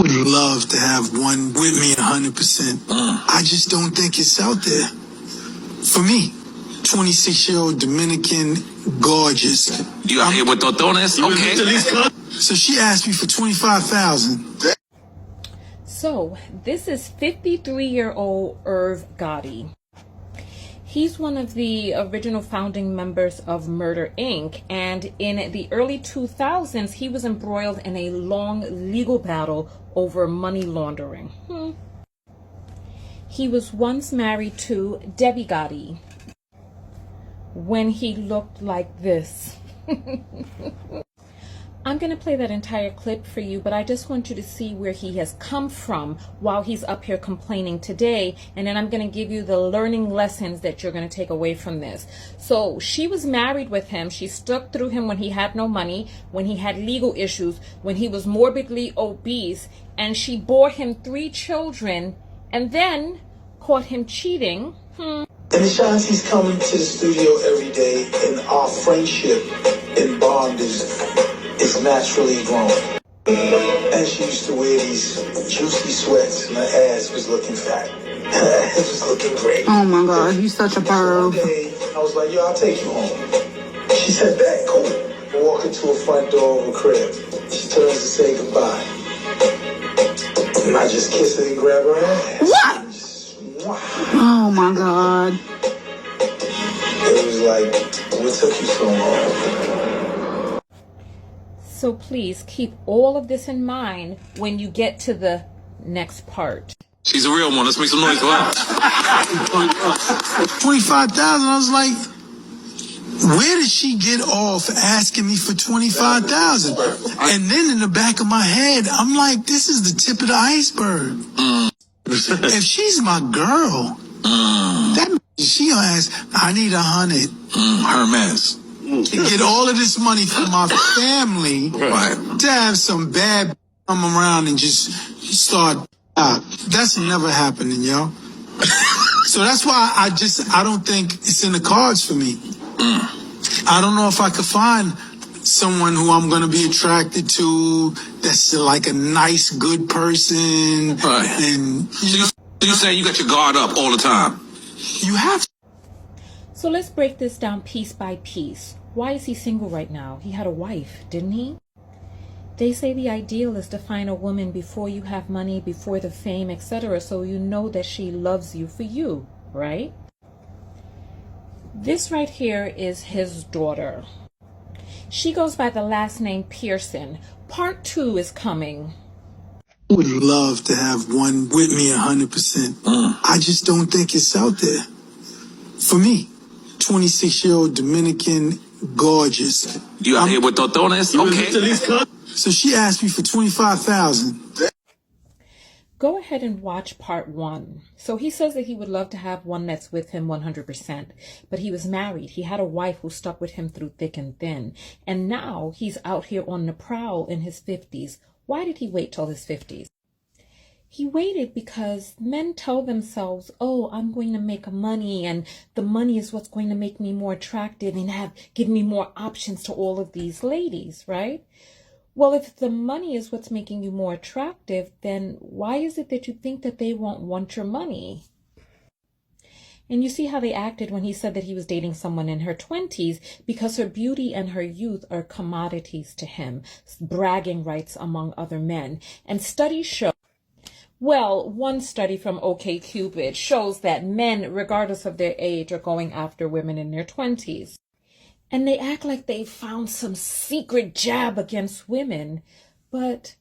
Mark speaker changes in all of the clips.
Speaker 1: would love to have one with me 100%. I just don't think it's out there. For me, 26-year-old Dominican, gorgeous.
Speaker 2: You out here with Totones? Okay.
Speaker 1: So she asked me for $25,000.
Speaker 3: So this is 53-year-old Irv Gotti. He's one of the original founding members of Murder, Inc. And in the early 2000s, he was embroiled in a long legal battle over money laundering. He was once married to Debbie Gotti when he looked like this. I'm going to play that entire clip for you, but I just want you to see where he has come from while he's up here complaining today, and then I'm going to give you the learning lessons that you're going to take away from this. So she was married with him. She stuck through him when he had no money, when he had legal issues, when he was morbidly obese, and she bore him 3 children and then caught him cheating.
Speaker 1: And Ashanti's coming to the studio every day, and our friendship and bond is naturally grown. And she used to wear these juicy sweats, and her ass was looking fat. Her ass was looking great.
Speaker 4: Oh my God, you such a perv.
Speaker 1: One day, I was like, yo, I'll take you home. She said, bet, cool. I walk into a front door of her crib. She turns to say goodbye. And I just kiss her and grab her ass.
Speaker 4: What? Oh my God.
Speaker 1: It was like, what took you so long?
Speaker 3: So please keep all of this in mind when you get to the next part.
Speaker 2: She's a real one. Let's make some noise. Go out.
Speaker 1: 25,000. I was like, where did she get off asking me for 25,000? And then in the back of my head, I'm like, this is the tip of the iceberg. If she's my girl, that means she gonna ask, I need 100.
Speaker 2: Hermes.
Speaker 1: To get all of this money from my family,
Speaker 2: Right.
Speaker 1: to have some bad come around and just start out. That's never happening, yo. So that's why I don't think it's in the cards for me. I don't know if I could find someone who I'm going to be attracted to that's like a nice, good person.
Speaker 2: Right.
Speaker 1: And
Speaker 2: You say you got your guard up all the time.
Speaker 1: you have to.
Speaker 3: So let's break this down piece by piece. Why is he single right now? He had a wife, didn't he? They say the ideal is to find a woman before you have money, before the fame, etc., so you know that she loves you for you, right? This right here is his daughter. She goes by the last name Pearson. Part 2 is coming.
Speaker 1: I would love to have one with me 100%. I just don't think it's out there. For me, 26-year-old Dominican, gorgeous.
Speaker 2: You out here with Totones? Okay.
Speaker 1: So she asked me for 25,000.
Speaker 3: Go ahead and watch part 1. So he says that he would love to have one that's with him 100%, but he was married. He had a wife who stuck with him through thick and thin. And now he's out here on the prowl in his 50s. Why did he wait till his 50s? He waited because men tell themselves, oh, I'm going to make money, and the money is what's going to make me more attractive and give me more options to all of these ladies, right? Well, if the money is what's making you more attractive, then why is it that you think that they won't want your money? And you see how they acted when he said that he was dating someone in her 20s because her beauty and her youth are commodities to him, bragging rights among other men. And studies show, well, one study from OkCupid shows that men, regardless of their age, are going after women in their 20s. And they act like they found some secret jab against women. But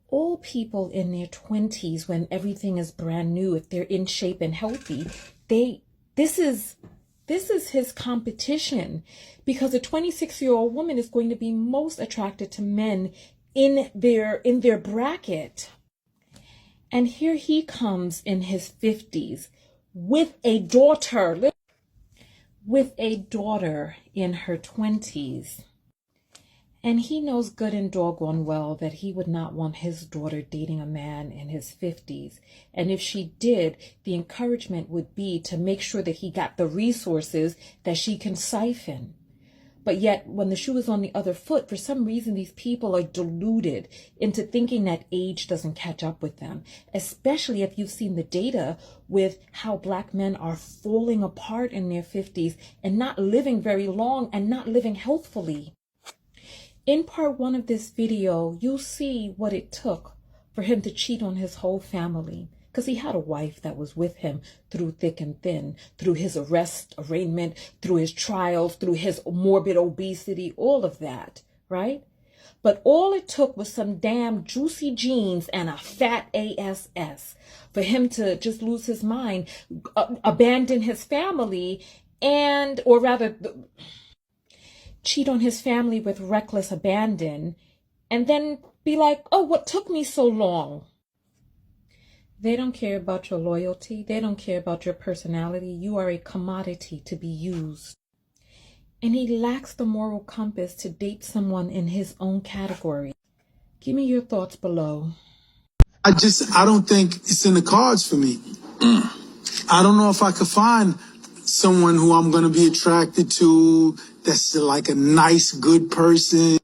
Speaker 3: all people in their 20s, when everything is brand new, if they're in shape and healthy, this is his competition, because a 26-year-old woman is going to be most attracted to men in their bracket. And here he comes in his 50s with a daughter in her 20s. And he knows good and doggone well that he would not want his daughter dating a man in his 50s. And if she did, the encouragement would be to make sure that he got the resources that she can siphon. But But yet, when the shoe is on the other foot, for some reason, these people are deluded into thinking that age doesn't catch up with them, especially if you've seen the data with how Black men are falling apart in their 50s and not living very long and not living healthfully. In part 1 of this video, you'll see what it took for him to cheat on his whole family. Because he had a wife that was with him through thick and thin, through his arraignment, through his trials, through his morbid obesity, all of that, right? But all it took was some damn juicy jeans and a fat ASS for him to just lose his mind, abandon his family, or rather, cheat on his family with reckless abandon, and then be like, oh, what took me so long? They don't care about your loyalty. They don't care about your personality. You are a commodity to be used. And he lacks the moral compass to date someone in his own category. Give me your thoughts below.
Speaker 1: I don't think it's in the cards for me. I don't know if I could find someone who I'm going to be attracted to that's like a nice, good person.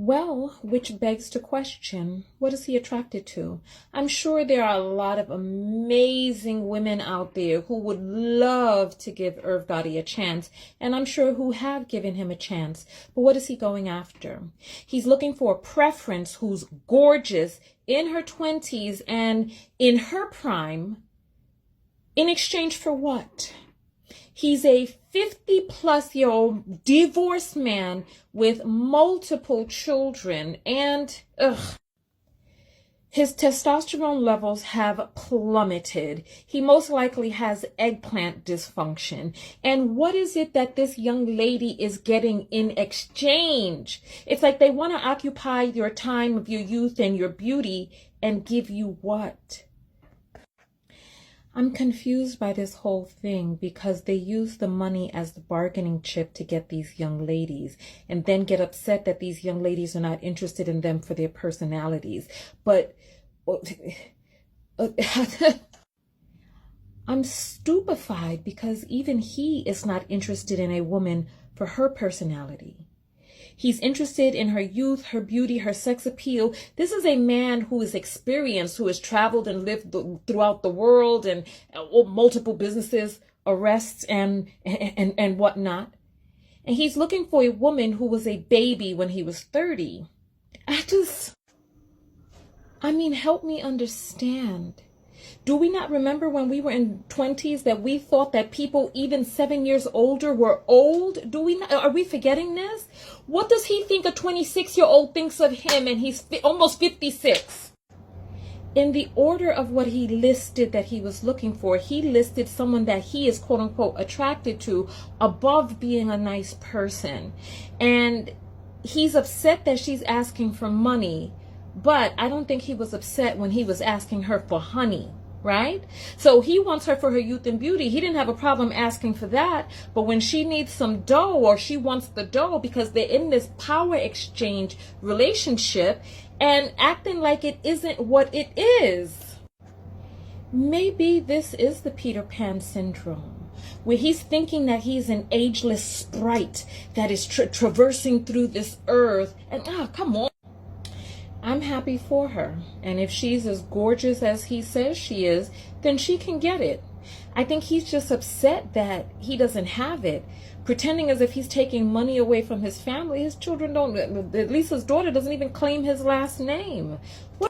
Speaker 3: Well, which begs to question, what is he attracted to? I'm sure there are a lot of amazing women out there who would love to give Irv Gotti a chance, and I'm sure who have given him a chance. But what is he going after? He's looking for a preference who's gorgeous, in her 20s and in her prime, in exchange for what? He's a 50-plus-year-old divorced man with multiple children, and his testosterone levels have plummeted. He most likely has eggplant dysfunction. And what is it that this young lady is getting in exchange? It's like they want to occupy your time of your youth and your beauty and give you what? I'm confused by this whole thing because they use the money as the bargaining chip to get these young ladies and then get upset that these young ladies are not interested in them for their personalities. But I'm stupefied because even he is not interested in a woman for her personality. He's interested in her youth, her beauty, her sex appeal. This is a man who is experienced, who has traveled and lived throughout the world and multiple businesses, arrests and whatnot. And he's looking for a woman who was a baby when he was 30. Help me understand. Do we not remember when we were in 20s that we thought that people even 7 years older were old? Do we not? Are we forgetting this? What does he think a 26-year-old thinks of him and he's almost 56? In the order of what he listed that he was looking for, he listed someone that he is quote unquote attracted to above being a nice person. And he's upset that she's asking for money, but I don't think he was upset when he was asking her for honey. Right? So he wants her for her youth and beauty. He didn't have a problem asking for that. But when she needs some dough, or she wants the dough because they're in this power exchange relationship and acting like it isn't what it is. Maybe this is the Peter Pan syndrome, where he's thinking that he's an ageless sprite that is traversing through this earth. And come on. I'm happy for her, and if she's as gorgeous as he says she is, then she can get it. I think he's just upset that he doesn't have it, pretending as if he's taking money away from his family. His children don't, at least his daughter doesn't even claim his last name. What